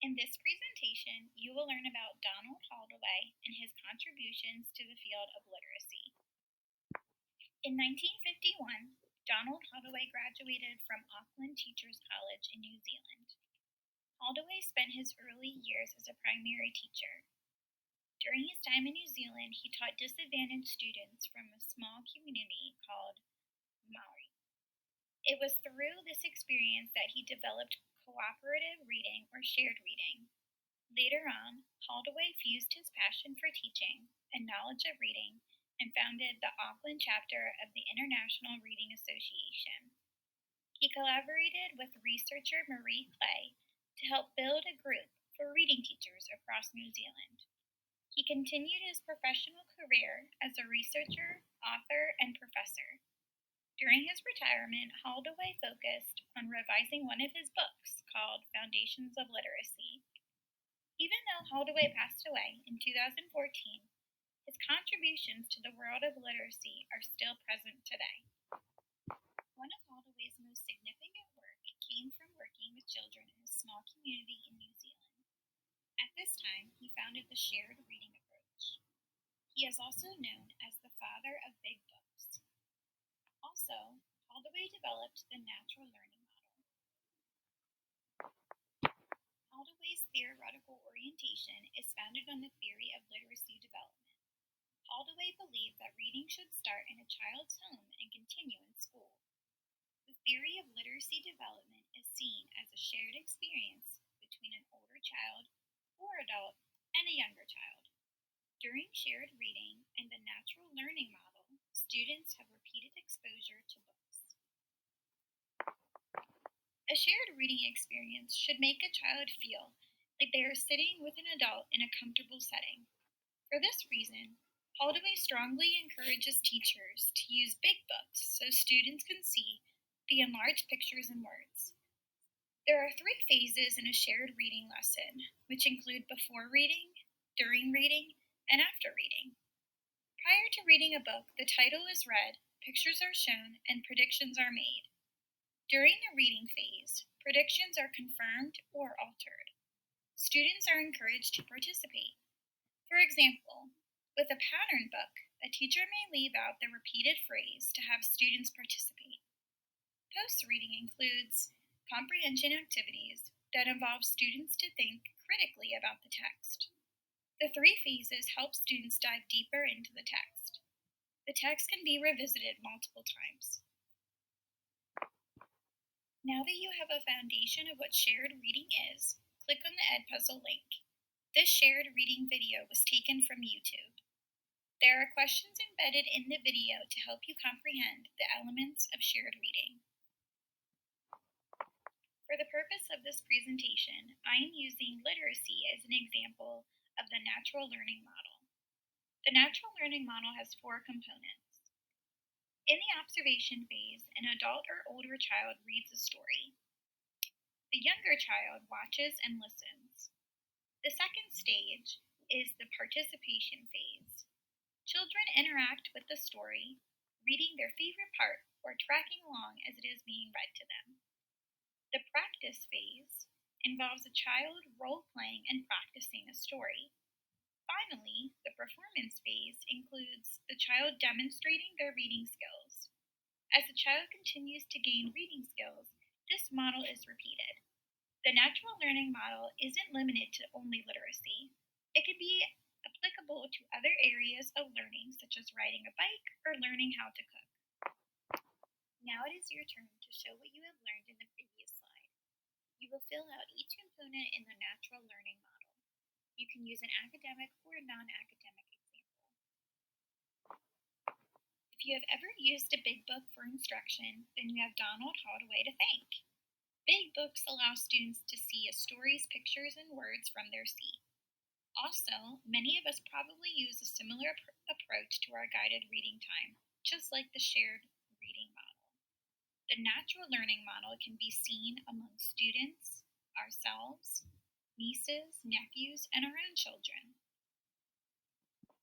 In this presentation, you will learn about Donald Holdaway and his contributions to the field of literacy. In 1951, Donald Holdaway graduated from Auckland Teachers College in New Zealand. Holdaway spent his early years as a primary teacher. During his time in New Zealand, he taught disadvantaged students from a small community called Maori. It was through this experience that he developed cooperative reading or shared reading. Later on, Holdaway fused his passion for teaching and knowledge of reading and founded the Auckland chapter of the International Reading Association. He collaborated with researcher Marie Clay to help build a group for reading teachers across New Zealand. He continued his professional career as a researcher, author, and professor. During his retirement, Holdaway focused on revising one of his books called Foundations of Literacy. Even though Holdaway passed away in 2014, his contributions to the world of literacy are still present today. One of Holdaway's most significant work came from working with children in a small community in New Zealand. At this time, he founded the shared reading approach. He is also known as the father of big books. Also, Holdaway developed the natural learning model. Holdaway's theoretical orientation is founded on the theory of literacy development. Holdaway believed that reading should start in a child's home and continue in school. The theory of literacy development is seen as a shared experience between an older child or adult and a younger child. During shared reading and the natural learning model, students have repeated exposure to books. A shared reading experience should make a child feel like they are sitting with an adult in a comfortable setting. For this reason, Holdaway strongly encourages teachers to use big books so students can see the enlarged pictures and words. There are 3 phases in a shared reading lesson, which include before reading, during reading, and after reading. Prior to reading a book, the title is read, pictures are shown, and predictions are made. During the reading phase, predictions are confirmed or altered. Students are encouraged to participate. For example, with a pattern book, a teacher may leave out the repeated phrase to have students participate. Post-reading includes comprehension activities that involve students to think critically about the text. The 3 phases help students dive deeper into the text. The text can be revisited multiple times. Now that you have a foundation of what shared reading is, click on the Edpuzzle link. This shared reading video was taken from YouTube. There are questions embedded in the video to help you comprehend the elements of shared reading. For the purpose of this presentation, I am using literacy as an example of the natural learning model. The natural learning model has 4 components. In the observation phase, an adult or older child reads a story. The younger child watches and listens. The second stage is the participation phase. Children interact with the story, reading their favorite part or tracking along as it is being read to them. The practice phase involves a child role-playing and practicing a story. Finally, the performance phase includes the child demonstrating their reading skills. As the child continues to gain reading skills, this model is repeated. The natural learning model isn't limited to only literacy. It could be applicable to other areas of learning, such as riding a bike or learning how to cook. Now it is your turn to show what you have learned in the previous slide. You will fill out each component in the natural learning model. You can use an academic or a non-academic example. If you have ever used a big book for instruction, then you have Donald Holdaway to thank. Big books allow students to see a story's pictures and words from their seat. Also, many of us probably use a similar approach to our guided reading time, just like the shared reading model. The natural learning model can be seen among students, ourselves, nieces, nephews, and our own children.